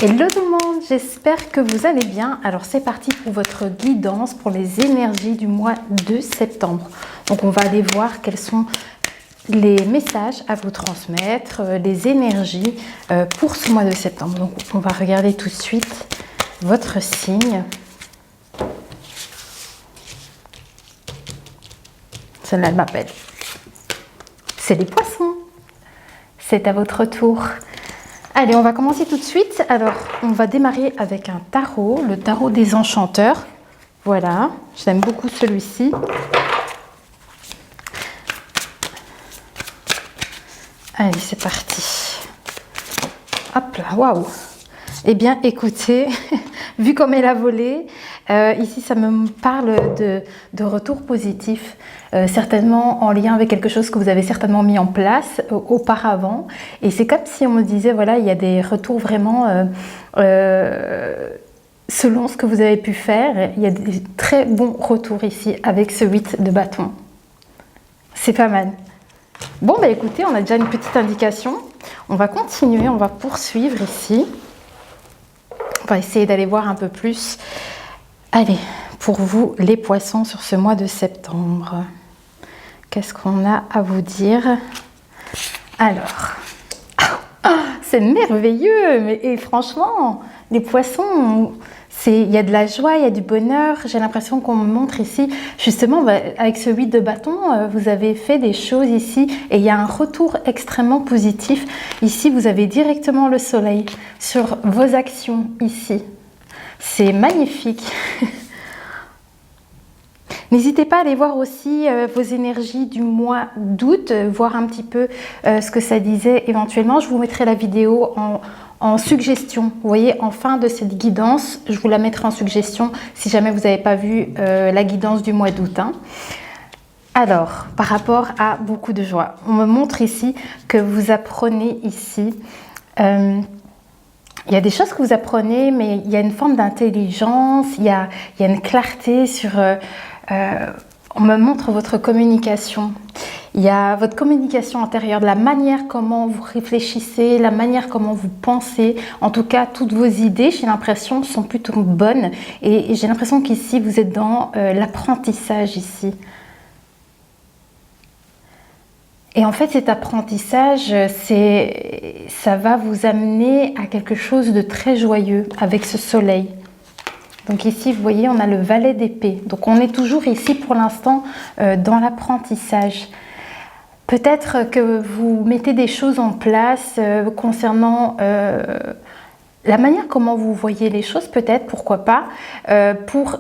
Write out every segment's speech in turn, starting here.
Hello tout le monde, j'espère que vous allez bien. Alors c'est parti pour votre guidance pour les énergies du mois de septembre. Donc on va aller voir quels sont les messages à vous transmettre, les énergies pour ce mois de septembre. Donc on va regarder tout de suite votre signe. Celle-là elle m'appelle. C'est les poissons. C'est à votre tour. Allez, on va commencer tout de suite. Alors, on va démarrer avec un tarot, le tarot des enchanteurs. Voilà, j'aime beaucoup celui-ci. Allez, c'est parti. Hop là, waouh. Eh bien, écoutez, vu comme elle a volé, ici, ça me parle de retour positif, certainement en lien avec quelque chose que vous avez certainement mis en place auparavant. Et c'est comme si on me disait, voilà, il y a des retours vraiment selon ce que vous avez pu faire. Il y a des très bons retours ici avec ce 8 de bâton. C'est pas mal. Bon, bah écoutez, on a déjà une petite indication. On va continuer, on va poursuivre ici. On va essayer d'aller voir un peu plus. Allez, pour vous, les poissons sur ce mois de septembre. Qu'est-ce qu'on a à vous dire? Alors, c'est merveilleux. Et franchement, les poissons, il y a de la joie, il y a du bonheur. J'ai l'impression qu'on me montre ici, justement, avec ce 8 de bâton, vous avez fait des choses ici. Et il y a un retour extrêmement positif. Ici, vous avez directement le soleil sur vos actions ici. C'est magnifique. N'hésitez pas à aller voir aussi vos énergies du mois d'août, voir un petit peu ce que ça disait éventuellement. Je vous mettrai la vidéo en suggestion. Vous voyez, en fin de cette guidance, je vous la mettrai en suggestion si jamais vous n'avez pas vu la guidance du mois d'août. Hein. Alors, par rapport à beaucoup de joie, on me montre ici que vous apprenez ici. Il y a des choses que vous apprenez, mais il y a une forme d'intelligence, il y a une clarté sur... on me montre votre communication. Il y a votre communication intérieure, la manière comment vous réfléchissez, la manière comment vous pensez. En tout cas, toutes vos idées, j'ai l'impression, sont plutôt bonnes. Et j'ai l'impression qu'ici, vous êtes dans l'apprentissage ici. Et en fait, cet apprentissage, ça va vous amener à quelque chose de très joyeux avec ce soleil. Donc ici, vous voyez, on a le valet d'épée. Donc on est toujours ici pour l'instant dans l'apprentissage. Peut-être que vous mettez des choses en place concernant la manière comment vous voyez les choses, peut-être, pourquoi pas, pour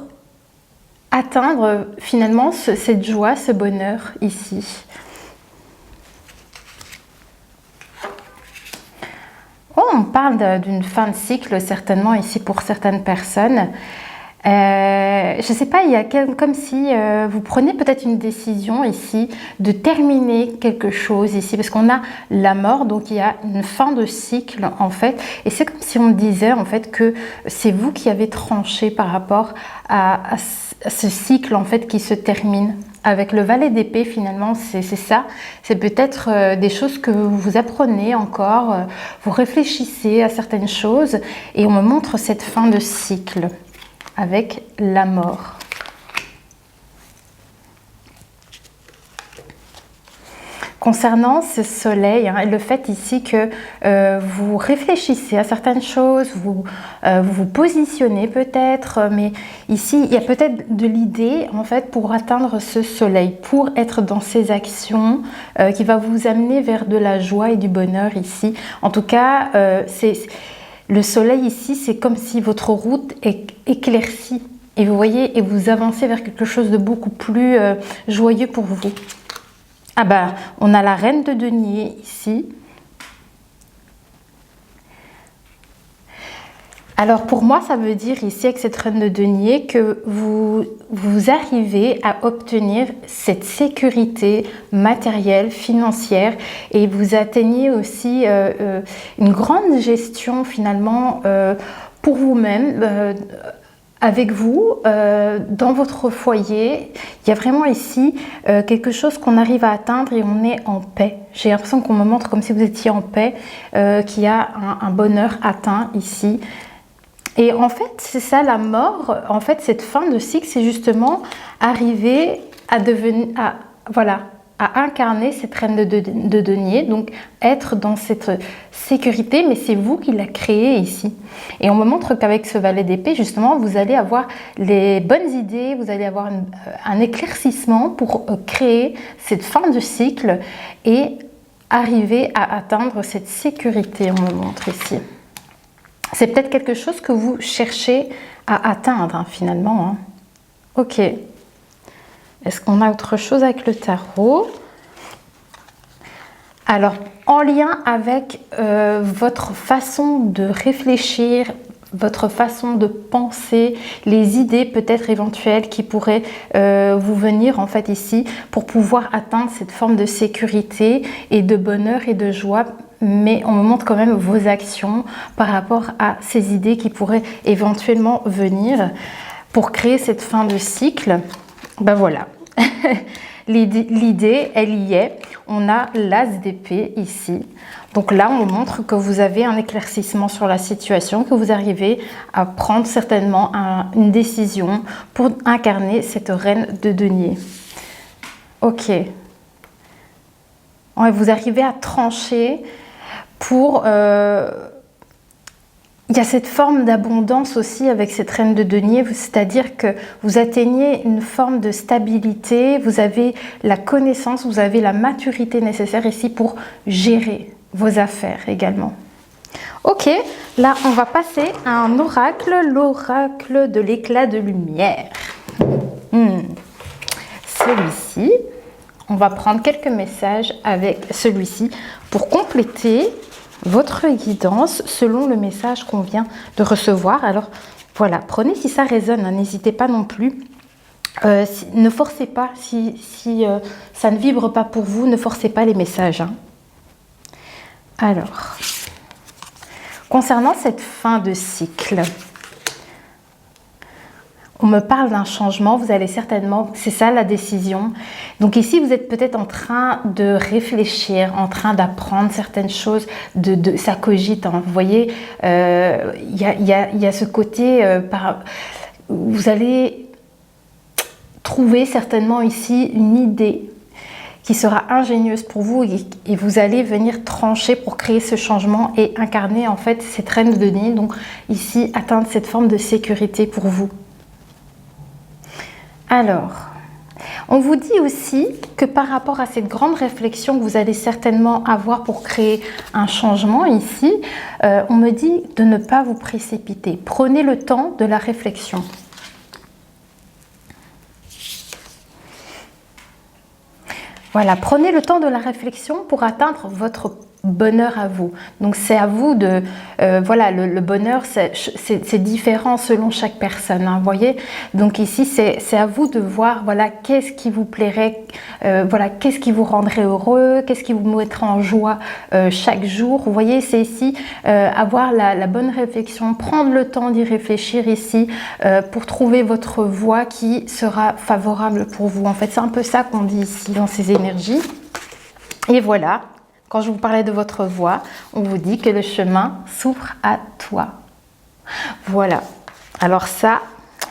atteindre finalement cette joie, ce bonheur ici. Oh, on parle d'une fin de cycle, certainement, ici pour certaines personnes. Je ne sais pas, il y a comme si vous prenez peut-être une décision ici de terminer quelque chose ici, parce qu'on a la mort, donc il y a une fin de cycle en fait, et c'est comme si on disait en fait que c'est vous qui avez tranché par rapport à ce cycle en fait qui se termine. Avec le valet d'épée, finalement, c'est ça. C'est peut-être des choses que vous apprenez encore, vous réfléchissez à certaines choses et on me montre cette fin de cycle avec la mort. Concernant ce soleil, hein, le fait ici que vous réfléchissez à certaines choses, vous vous positionnez peut-être, mais ici il y a peut-être de l'idée en fait pour atteindre ce soleil, pour être dans ces actions qui va vous amener vers de la joie et du bonheur ici. En tout cas, le soleil ici, c'est comme si votre route est éclaircie et vous voyez, et vous avancez vers quelque chose de beaucoup plus joyeux pour vous. Ah bah, on a la reine de denier ici. Alors pour moi, ça veut dire ici avec cette reine de denier que vous arrivez à obtenir cette sécurité matérielle, financière et vous atteignez aussi une grande gestion finalement pour vous-même avec vous, dans votre foyer, il y a vraiment ici quelque chose qu'on arrive à atteindre et on est en paix. J'ai l'impression qu'on me montre comme si vous étiez en paix, qu'il y a un bonheur atteint ici. Et en fait, c'est ça la mort. En fait, cette fin de cycle, c'est justement arriver à devenir, voilà, à incarner cette reine de denier, donc être dans cette sécurité, mais c'est vous qui la créez ici. Et on me montre qu'avec ce valet d'épée, justement, vous allez avoir les bonnes idées, vous allez avoir un éclaircissement pour créer cette fin de cycle et arriver à atteindre cette sécurité, on me montre ici. C'est peut-être quelque chose que vous cherchez à atteindre, hein, finalement. Hein. Ok. Est-ce qu'on a autre chose avec le tarot? Alors, en lien avec votre façon de réfléchir, votre façon de penser, les idées peut-être éventuelles qui pourraient vous venir en fait ici pour pouvoir atteindre cette forme de sécurité et de bonheur et de joie. Mais on me montre quand même vos actions par rapport à ces idées qui pourraient éventuellement venir pour créer cette fin de cycle. Ben voilà, l'idée, elle y est. On a l'as d'épée ici. Donc là, on me montre que vous avez un éclaircissement sur la situation, que vous arrivez à prendre certainement une décision pour incarner cette reine de denier. Ok. Ouais, vous arrivez à trancher pour... il y a cette forme d'abondance aussi avec cette reine de denier, c'est-à-dire que vous atteignez une forme de stabilité, vous avez la connaissance, vous avez la maturité nécessaire ici pour gérer vos affaires également. Ok, là on va passer à un oracle, l'oracle de l'éclat de lumière. Celui-ci, on va prendre quelques messages avec celui-ci pour compléter votre guidance selon le message qu'on vient de recevoir. Alors voilà, prenez si ça résonne, hein, n'hésitez pas non plus. Ne forcez pas, si ça ne vibre pas pour vous, ne forcez pas les messages. Hein. Alors, concernant cette fin de cycle, on me parle d'un changement, vous allez certainement, c'est ça la décision. Donc ici, vous êtes peut-être en train de réfléchir, en train d'apprendre certaines choses, ça cogite. Hein, vous voyez, il y a ce côté, vous allez trouver certainement ici une idée qui sera ingénieuse pour vous et vous allez venir trancher pour créer ce changement et incarner en fait cette reine de denier. Donc ici, atteindre cette forme de sécurité pour vous. Alors, on vous dit aussi que par rapport à cette grande réflexion que vous allez certainement avoir pour créer un changement ici, on me dit de ne pas vous précipiter. Prenez le temps de la réflexion. Voilà, prenez le temps de la réflexion pour atteindre votre bonheur à vous. Donc c'est à vous de... voilà, le bonheur, c'est différent selon chaque personne, hein, vous voyez. Donc ici, c'est à vous de voir, voilà, qu'est-ce qui vous plairait, voilà, qu'est-ce qui vous rendrait heureux, qu'est-ce qui vous mettrait en joie chaque jour. Vous voyez, c'est ici avoir la bonne réflexion, prendre le temps d'y réfléchir ici pour trouver votre voie qui sera favorable pour vous. En fait, c'est un peu ça qu'on dit ici dans ces énergies. Et voilà. Quand je vous parlais de votre voie, on vous dit que le chemin s'ouvre à toi. Voilà. Alors ça,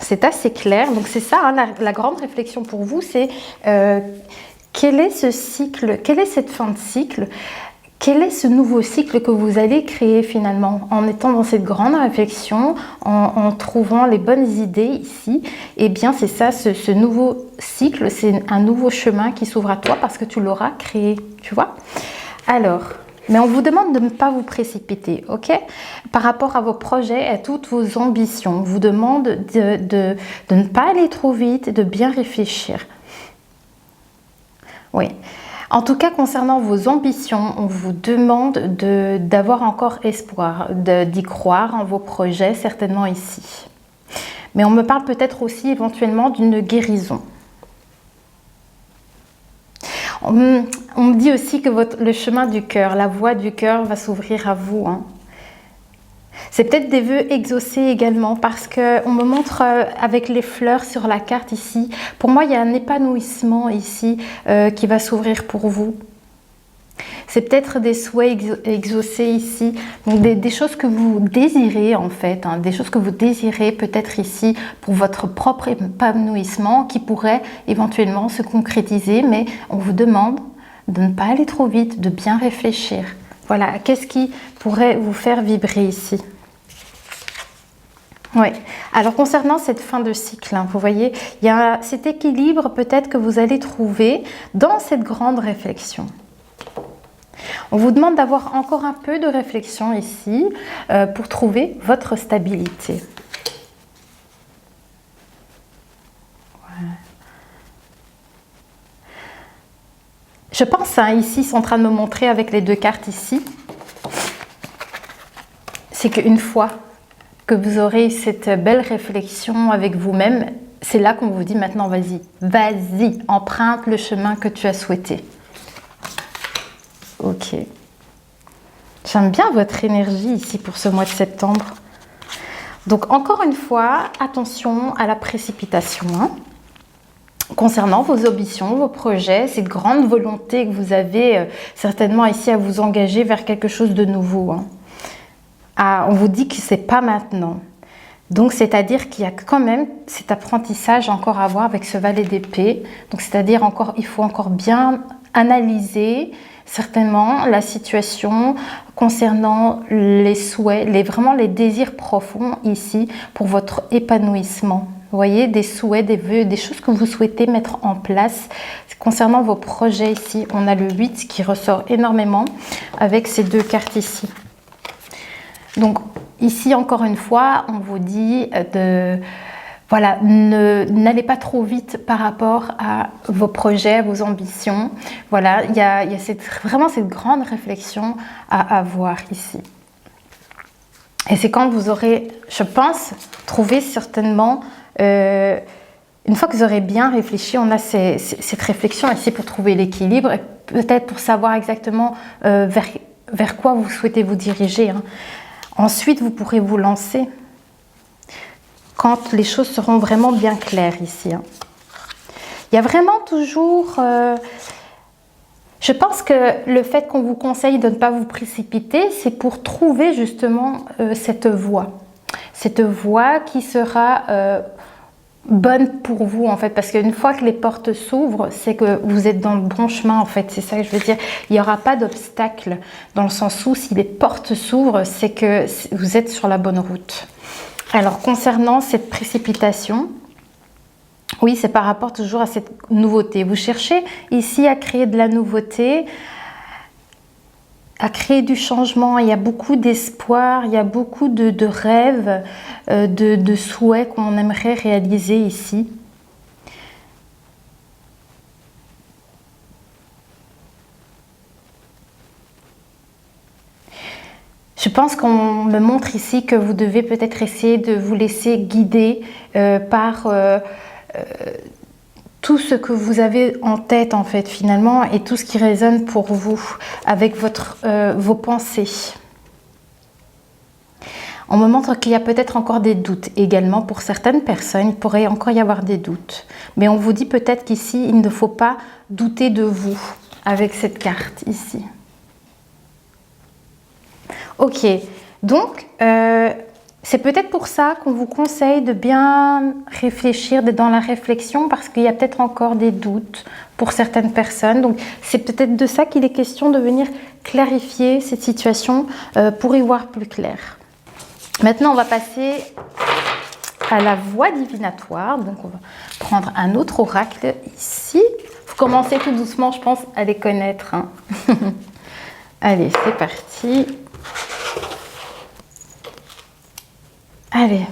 c'est assez clair. Donc c'est ça, hein, la grande réflexion pour vous, c'est quel est ce cycle, quelle est cette fin de cycle, quel est ce nouveau cycle que vous allez créer finalement en étant dans cette grande réflexion, en trouvant les bonnes idées ici. Eh bien c'est ça, ce nouveau cycle, c'est un nouveau chemin qui s'ouvre à toi parce que tu l'auras créé, tu vois. Alors, mais on vous demande de ne pas vous précipiter, ok? Par rapport à vos projets, à toutes vos ambitions, on vous demande de ne pas aller trop vite et de bien réfléchir. Oui. En tout cas, concernant vos ambitions, on vous demande d'avoir encore espoir, d'y croire en vos projets, certainement ici. Mais on me parle peut-être aussi éventuellement d'une guérison. On me dit aussi que le chemin du cœur, la voie du cœur va s'ouvrir à vous. Hein. C'est peut-être des vœux exaucés également parce qu'on me montre avec les fleurs sur la carte ici. Pour moi, il y a un épanouissement ici qui va s'ouvrir pour vous. C'est peut-être des souhaits exaucés ici, donc des choses que vous désirez en fait, hein, des choses que vous désirez peut-être ici pour votre propre épanouissement qui pourrait éventuellement se concrétiser, mais on vous demande de ne pas aller trop vite, de bien réfléchir. Voilà, qu'est-ce qui pourrait vous faire vibrer ici? Oui, alors concernant cette fin de cycle, hein, vous voyez, il y a cet équilibre peut-être que vous allez trouver dans cette grande réflexion. On vous demande d'avoir encore un peu de réflexion ici pour trouver votre stabilité. Voilà. Je pense, hein, ici, ils sont en train de me montrer avec les deux cartes ici, c'est qu'une fois que vous aurez cette belle réflexion avec vous-même, c'est là qu'on vous dit maintenant, vas-y, vas-y, emprunte le chemin que tu as souhaité. Ok. J'aime bien votre énergie ici pour ce mois de septembre. Donc encore une fois, attention à la précipitation. Hein. Concernant vos ambitions, vos projets, cette grande volonté que vous avez certainement ici à vous engager vers quelque chose de nouveau. Hein. Ah, on vous dit que c'est pas maintenant. Donc c'est-à-dire qu'il y a quand même cet apprentissage encore à voir avec ce valet d'épée. Donc c'est-à-dire encore, il faut encore bien analyser certainement la situation concernant les souhaits, vraiment les désirs profonds ici pour votre épanouissement. Vous voyez, des souhaits, des vœux, des choses que vous souhaitez mettre en place. Concernant vos projets ici, on a le 8 qui ressort énormément avec ces deux cartes ici. Donc ici, encore une fois, on vous dit de... Voilà, n'allez pas trop vite par rapport à vos projets, vos ambitions. Voilà, il y a vraiment cette grande réflexion à avoir ici. Et c'est quand vous aurez, je pense, trouvé certainement, une fois que vous aurez bien réfléchi, on a cette réflexion ici pour trouver l'équilibre et peut-être pour savoir exactement vers quoi vous souhaitez vous diriger. Hein. Ensuite, vous pourrez vous lancer quand les choses seront vraiment bien claires ici. Hein. Il y a vraiment toujours... je pense que le fait qu'on vous conseille de ne pas vous précipiter, c'est pour trouver justement cette voie. Cette voie qui sera bonne pour vous en fait. Parce qu'une fois que les portes s'ouvrent, c'est que vous êtes dans le bon chemin en fait. C'est ça que je veux dire. Il n'y aura pas d'obstacle dans le sens où si les portes s'ouvrent, c'est que vous êtes sur la bonne route. Alors, concernant cette précipitation, oui, c'est par rapport toujours à cette nouveauté. Vous cherchez ici à créer de la nouveauté, à créer du changement. Il y a beaucoup d'espoir, il y a beaucoup de rêves, de souhaits qu'on aimerait réaliser ici. Je pense qu'on me montre ici que vous devez peut-être essayer de vous laisser guider par tout ce que vous avez en tête en fait finalement et tout ce qui résonne pour vous avec vos pensées. On me montre qu'il y a peut-être encore des doutes également pour certaines personnes, il pourrait encore y avoir des doutes. Mais on vous dit peut-être qu'ici, il ne faut pas douter de vous avec cette carte ici. Ok, donc c'est peut-être pour ça qu'on vous conseille de bien réfléchir, d'être dans la réflexion parce qu'il y a peut-être encore des doutes pour certaines personnes. Donc c'est peut-être de ça qu'il est question de venir clarifier cette situation pour y voir plus clair. Maintenant, on va passer à la voie divinatoire. Donc on va prendre un autre oracle ici. Vous commencez tout doucement, je pense, à les connaître. Hein. Allez, c'est parti. Allez,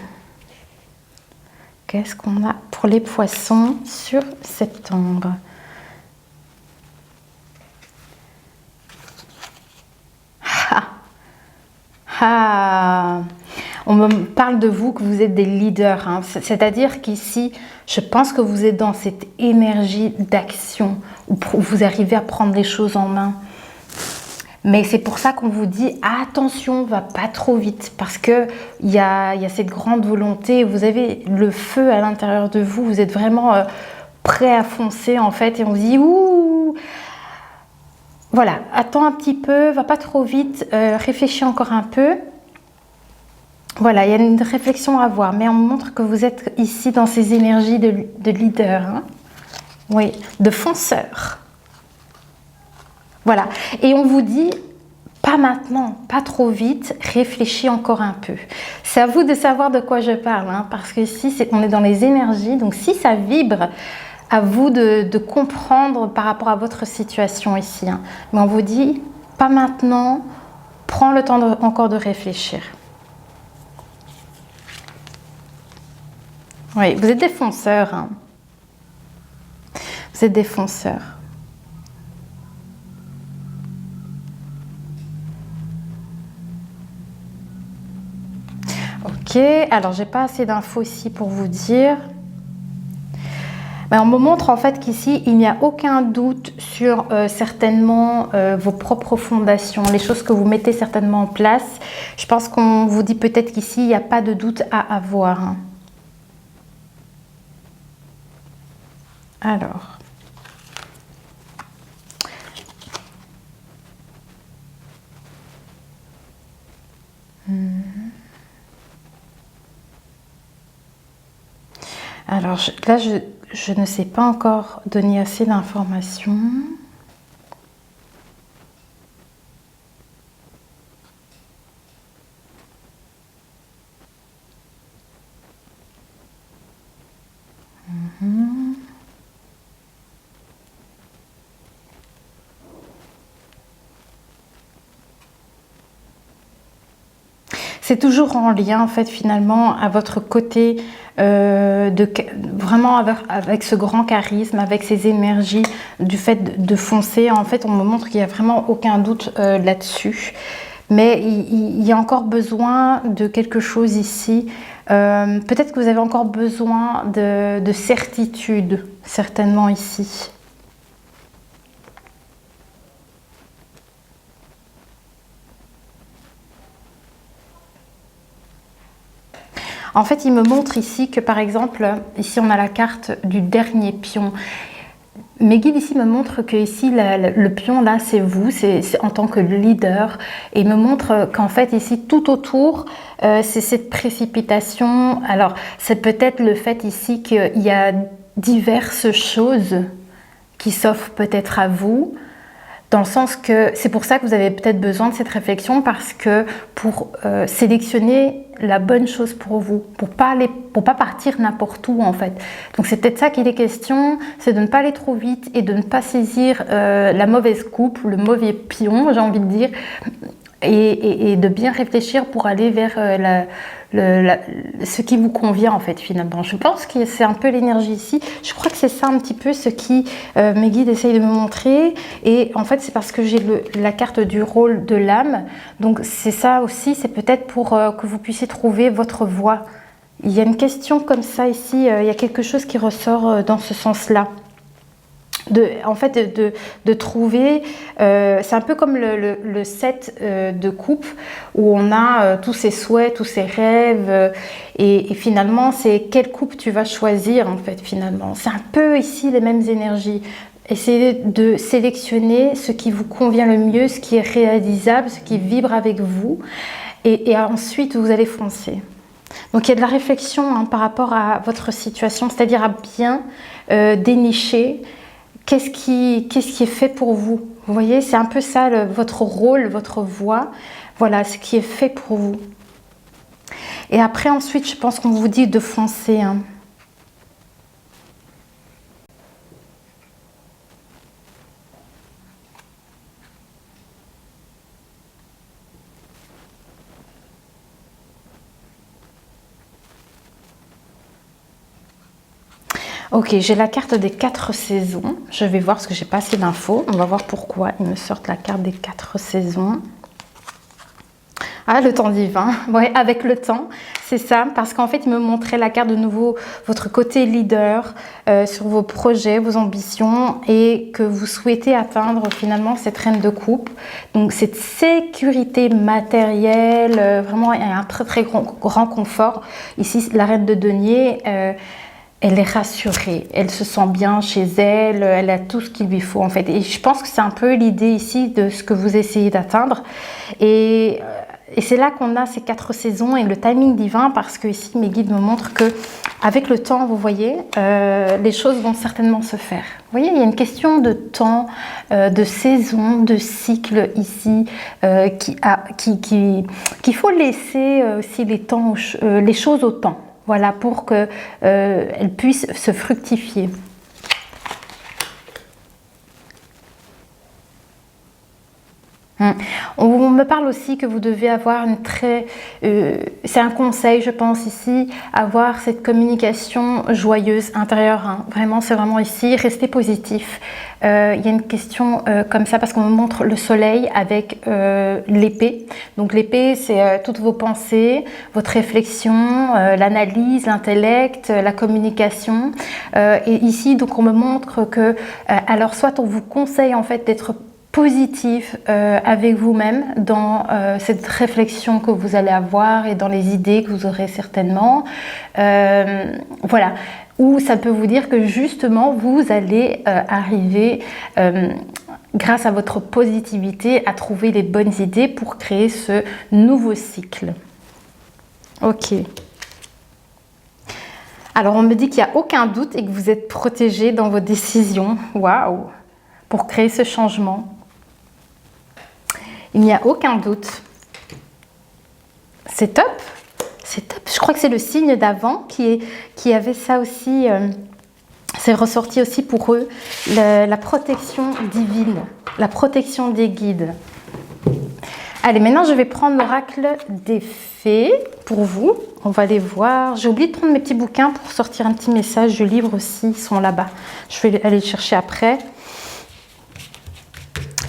qu'est-ce qu'on a pour les poissons sur septembre? On me parle de vous, que vous êtes des leaders. Hein. C'est-à-dire qu'ici, je pense que vous êtes dans cette énergie d'action où vous arrivez à prendre les choses en main. Mais c'est pour ça qu'on vous dit attention, va pas trop vite, parce que il y a cette grande volonté, vous avez le feu à l'intérieur de vous, vous êtes vraiment prêt à foncer en fait, et on vous dit ouh, voilà, attends un petit peu, va pas trop vite, réfléchis encore un peu. Voilà, il y a une réflexion à avoir, mais on montre que vous êtes ici dans ces énergies de leader, hein. Oui, de fonceur. Voilà, et on vous dit, pas maintenant, pas trop vite, réfléchis encore un peu. C'est à vous de savoir de quoi je parle, hein, parce que ici, on est dans les énergies, donc si ça vibre, à vous de comprendre par rapport à votre situation ici, hein. Mais on vous dit, pas maintenant, prends le temps encore de réfléchir. Oui, vous êtes des fonceurs, hein. Vous êtes des fonceurs. Ok, alors j'ai pas assez d'infos ici pour vous dire. Mais on me montre en fait qu'ici, il n'y a aucun doute sur certainement vos propres fondations, les choses que vous mettez certainement en place. Je pense qu'on vous dit peut-être qu'ici, il n'y a pas de doute à avoir, hein. Alors. Alors là, je ne sais pas encore donner assez d'informations. C'est toujours en lien en fait finalement à votre côté vraiment avec ce grand charisme, avec ces énergies du fait de foncer. En fait, on me montre qu'il n'y a vraiment aucun doute là-dessus. Mais il y a encore besoin de quelque chose ici. Peut-être que vous avez encore besoin de certitude, certainement ici. En fait, il me montre ici que, par exemple, ici on a la carte du dernier pion. Mes guides ici me montrent que ici le pion là c'est vous, c'est en tant que leader, et il me montre qu'en fait ici tout autour c'est cette précipitation. Alors c'est peut-être le fait ici qu'il y a diverses choses qui s'offrent peut-être à vous. Dans le sens que c'est pour ça que vous avez peut-être besoin de cette réflexion, parce que pour sélectionner la bonne chose pour vous, pour pas partir n'importe où en fait. Donc c'est peut-être ça qu'il est question, c'est de ne pas aller trop vite et de ne pas saisir la mauvaise coupe, le mauvais pion, j'ai envie de dire, et de bien réfléchir pour aller vers ce qui vous convient en fait finalement. Je pense que c'est un peu l'énergie ici. Je crois que c'est ça un petit peu ce qui mes guides essayent de me montrer. Et en fait c'est parce que j'ai la carte du rôle de l'âme. Donc c'est ça aussi, c'est peut-être pour que vous puissiez trouver votre voie. Il y a une question comme ça ici, il y a quelque chose qui ressort dans ce sens-là. En fait, de trouver, c'est un peu comme le set de coupe où on a tous ses souhaits, tous ses rêves, et finalement c'est quelle coupe tu vas choisir en fait finalement. C'est un peu ici les mêmes énergies. Essayez de sélectionner ce qui vous convient le mieux, ce qui est réalisable, ce qui vibre avec vous, et ensuite vous allez foncer. Donc il y a de la réflexion hein, par rapport à votre situation, c'est-à-dire à bien dénicher qu'est-ce qui est fait pour vous. Vous voyez, c'est un peu ça votre rôle, votre voie. Voilà, ce qui est fait pour vous. Et après, ensuite, je pense qu'on vous dit de foncer. Hein. Ok, j'ai la carte des 4 saisons. Je vais voir parce que j'ai pas assez d'infos. On va voir pourquoi ils me sortent la carte des 4 saisons. Ah, le temps divin. Ouais, avec le temps. c'est ça, parce qu'en fait, il me montrait la carte de nouveau, votre côté leader sur vos projets, vos ambitions et que vous souhaitez atteindre finalement cette reine de coupe. Donc, cette sécurité matérielle, vraiment un très très grand confort. Ici, la reine de denier, elle est rassurée, elle se sent bien chez elle, elle a tout ce qu'il lui faut en fait. Et je pense que c'est un peu l'idée ici de ce que vous essayez d'atteindre. Et c'est là qu'on a ces 4 saisons et le timing divin, parce que ici mes guides me montrent que avec le temps, vous voyez, les choses vont certainement se faire. Vous voyez, il y a une question de temps, de saison, de cycle ici, qu'il faut laisser aussi les choses au temps. Voilà, pour qu'elles puissent se fructifier. On me parle aussi que vous devez avoir une c'est un conseil, je pense ici, avoir cette communication joyeuse intérieure. Hein. Vraiment, c'est vraiment ici, restez positif. Il y a une question comme ça, parce qu'on me montre le soleil avec l'épée. Donc l'épée, c'est toutes vos pensées, votre réflexion, l'analyse, l'intellect, la communication. Et ici, donc on me montre que, alors soit on vous conseille en fait d'être positif avec vous-même dans cette réflexion que vous allez avoir et dans les idées que vous aurez certainement. Voilà. Ou ça peut vous dire que justement vous allez arriver grâce à votre positivité à trouver les bonnes idées pour créer ce nouveau cycle. Ok. Alors on me dit qu'il n'y a aucun doute et que vous êtes protégé dans vos décisions. Waouh! Pour créer ce changement. Il n'y a aucun doute. C'est top. C'est top. Je crois que c'est le signe d'avant qui avait ça aussi. C'est ressorti aussi pour eux. La protection divine. La protection des guides. Allez, maintenant je vais prendre l'oracle des fées pour vous. On va les voir. J'ai oublié de prendre mes petits bouquins pour sortir un petit message du livre aussi. Ils sont là-bas. Je vais aller les chercher après.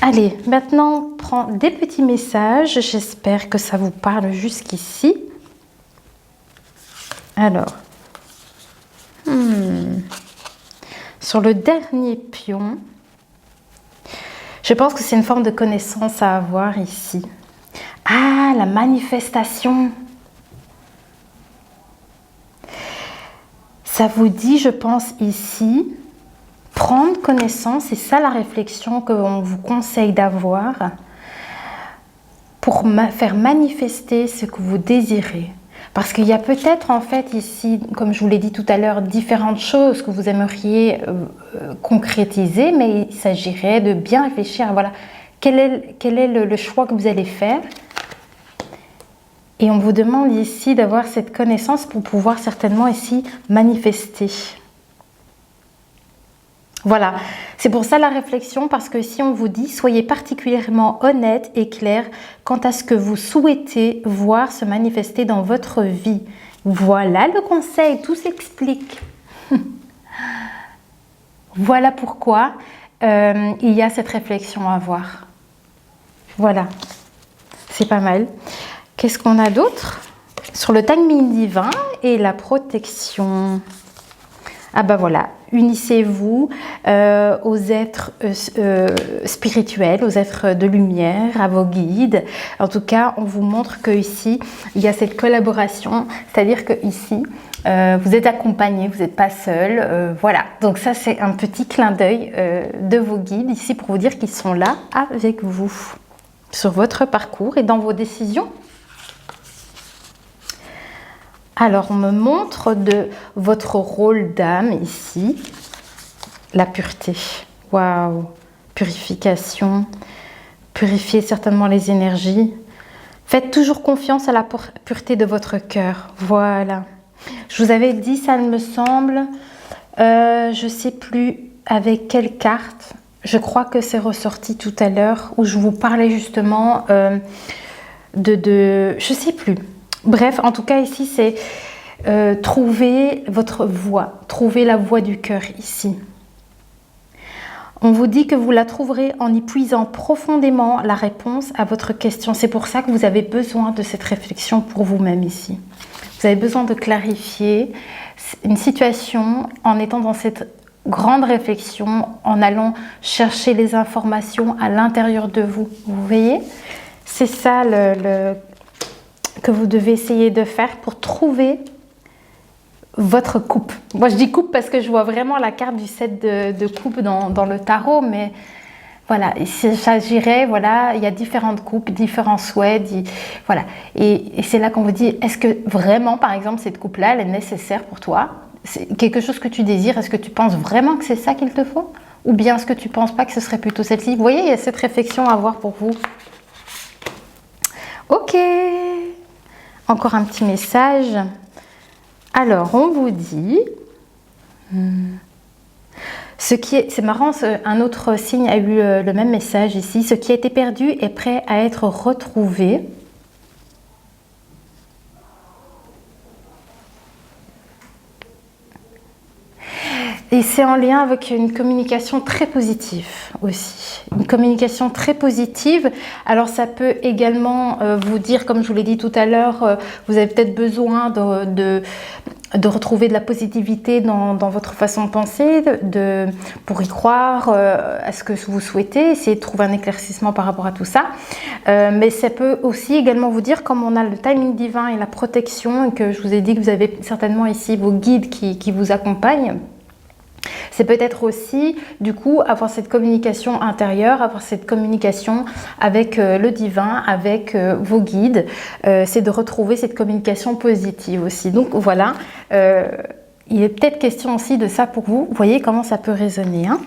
Allez, maintenant, on prend des petits messages. J'espère que ça vous parle jusqu'ici. Alors, sur le dernier pion, je pense que c'est une forme de connaissance à avoir ici. Ah, la manifestation. Ça vous dit, je pense, ici, prendre connaissance, c'est ça la réflexion qu'on vous conseille d'avoir pour faire manifester ce que vous désirez. Parce qu'il y a peut-être en fait ici, comme je vous l'ai dit tout à l'heure, différentes choses que vous aimeriez concrétiser, mais il s'agirait de bien réfléchir à voilà, quel est le choix que vous allez faire. Et on vous demande ici d'avoir cette connaissance pour pouvoir certainement ici manifester. Voilà, c'est pour ça la réflexion, parce que si on vous dit, soyez particulièrement honnête et clair quant à ce que vous souhaitez voir se manifester dans votre vie. Voilà le conseil, tout s'explique. Voilà pourquoi il y a cette réflexion à avoir. Voilà, c'est pas mal. Qu'est-ce qu'on a d'autre? Sur le timing divin et la protection. Ah ben voilà, unissez-vous aux êtres spirituels, aux êtres de lumière, à vos guides. En tout cas, on vous montre qu'ici, il y a cette collaboration, c'est-à-dire qu'ici, vous êtes accompagné, vous n'êtes pas seul. Voilà, donc ça c'est un petit clin d'œil de vos guides ici pour vous dire qu'ils sont là avec vous sur votre parcours et dans vos décisions. Alors, on me montre de votre rôle d'âme ici, la pureté. Waouh! Purification, purifiez certainement les énergies. Faites toujours confiance à la pureté de votre cœur. Voilà. Je vous avais dit, ça me semble, je ne sais plus avec quelle carte. Je crois que c'est ressorti tout à l'heure où je vous parlais justement je ne sais plus. Bref, en tout cas ici, c'est trouver votre voie, trouver la voie du cœur ici. On vous dit que vous la trouverez en y puisant profondément la réponse à votre question. C'est pour ça que vous avez besoin de cette réflexion pour vous-même ici. Vous avez besoin de clarifier une situation en étant dans cette grande réflexion, en allant chercher les informations à l'intérieur de vous. Vous voyez? C'est ça que vous devez essayer de faire pour trouver votre coupe. Moi, je dis coupe parce que je vois vraiment la carte du 7 de coupe dans le tarot, mais voilà, il s'agirait, voilà, il y a différentes coupes, différents souhaits, voilà. Et c'est là qu'on vous dit, est-ce que vraiment, par exemple, cette coupe-là, elle est nécessaire pour toi? C'est quelque chose que tu désires, est-ce que tu penses vraiment que c'est ça qu'il te faut? Ou bien est-ce que tu ne penses pas que ce serait plutôt celle-ci? Vous voyez, il y a cette réflexion à avoir pour vous. Ok, encore un petit message. Alors, on vous dit, c'est marrant, un autre signe a eu le même message ici. Ce qui a été perdu est prêt à être retrouvé. Et c'est en lien avec une communication très positive aussi. Une communication très positive. Alors ça peut également vous dire, comme je vous l'ai dit tout à l'heure, vous avez peut-être besoin de retrouver de la positivité dans votre façon de penser, pour y croire à ce que vous souhaitez, essayer de trouver un éclaircissement par rapport à tout ça. Mais ça peut aussi également vous dire, comme on a le timing divin et la protection, et que je vous ai dit que vous avez certainement ici vos guides qui vous accompagnent, c'est peut-être aussi, du coup, avoir cette communication intérieure, avoir cette communication avec le divin, avec vos guides. C'est de retrouver cette communication positive aussi. Donc voilà, il est peut-être question aussi de ça pour vous. Vous voyez comment ça peut résonner, hein?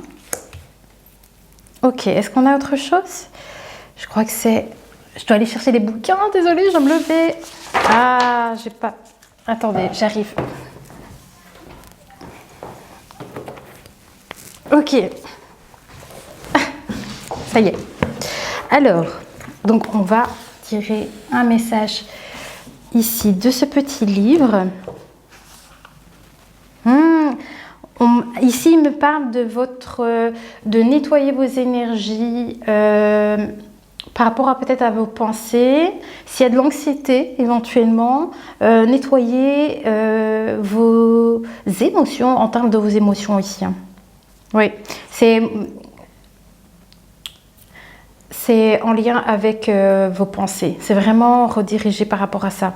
Ok, est-ce qu'on a autre chose? Je crois que c'est... Je dois aller chercher les bouquins, désolée, je vais me lever. Ah, j'ai pas... Attendez, j'arrive. Ok, ça y est. Alors, donc on va tirer un message ici de ce petit livre. Ici, il me parle de nettoyer vos énergies par rapport à peut-être à vos pensées. S'il y a de l'anxiété, éventuellement, nettoyer vos émotions, en termes de vos émotions ici. Oui, c'est en lien avec vos pensées. C'est vraiment redirigé par rapport à ça.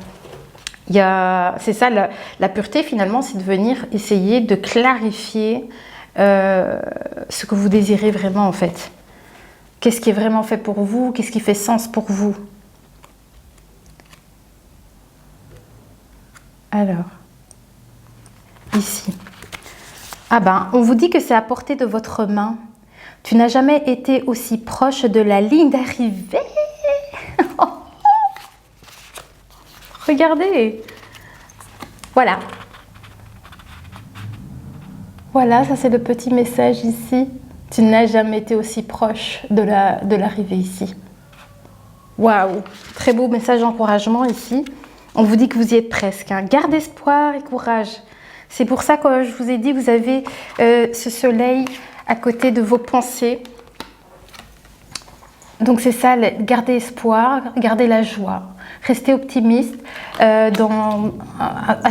C'est ça, la pureté finalement, c'est de venir essayer de clarifier ce que vous désirez vraiment en fait. Qu'est-ce qui est vraiment fait pour vous? Qu'est-ce qui fait sens pour vous? Alors, ici. Ah ben, on vous dit que c'est à portée de votre main. Tu n'as jamais été aussi proche de la ligne d'arrivée. Regardez. Voilà. Voilà, ça c'est le petit message ici. Tu n'as jamais été aussi proche de l'arrivée ici. Waouh. Très beau message d'encouragement ici. On vous dit que vous y êtes presque. Hein. Garde espoir et courage. C'est pour ça que je vous ai dit, vous avez ce soleil à côté de vos pensées. Donc c'est ça, gardez espoir, gardez la joie. Restez optimiste à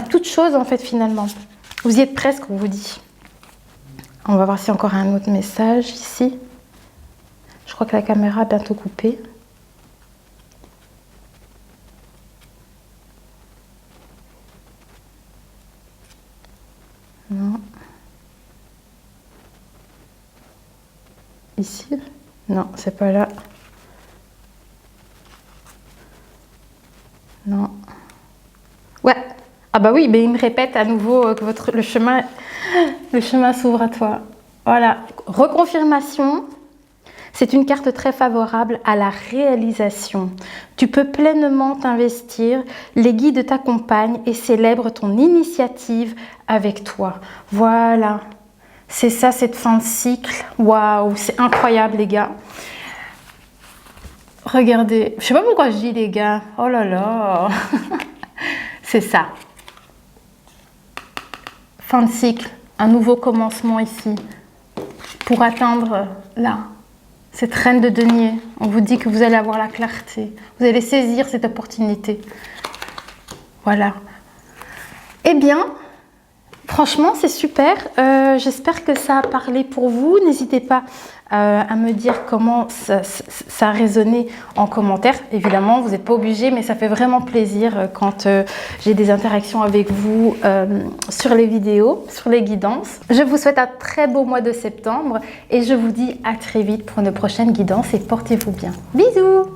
toute chose en fait finalement. Vous y êtes presque, on vous dit. On va voir s'il y a encore un autre message ici. Je crois que la caméra a bientôt coupé. Non. Ici? Non, c'est pas là. Non. Ouais. Ah bah oui, mais il me répète à nouveau que le chemin s'ouvre à toi. Voilà. Reconfirmation. C'est une carte très favorable à la réalisation. Tu peux pleinement t'investir, les guides t'accompagnent et célèbrent ton initiative avec toi. Voilà, c'est ça cette fin de cycle. Waouh, c'est incroyable les gars. Regardez, je sais pas pourquoi je dis les gars. Oh là là, c'est ça. Fin de cycle, un nouveau commencement ici pour atteindre là. Cette reine de denier, on vous dit que vous allez avoir la clarté. Vous allez saisir cette opportunité. Voilà. Eh bien, franchement, c'est super. J'espère que ça a parlé pour vous. N'hésitez pas à me dire comment ça a résonné en commentaire. Évidemment, vous n'êtes pas obligé, mais ça fait vraiment plaisir quand j'ai des interactions avec vous sur les vidéos, sur les guidances. Je vous souhaite un très beau mois de septembre et je vous dis à très vite pour une prochaine guidance et portez-vous bien. Bisous!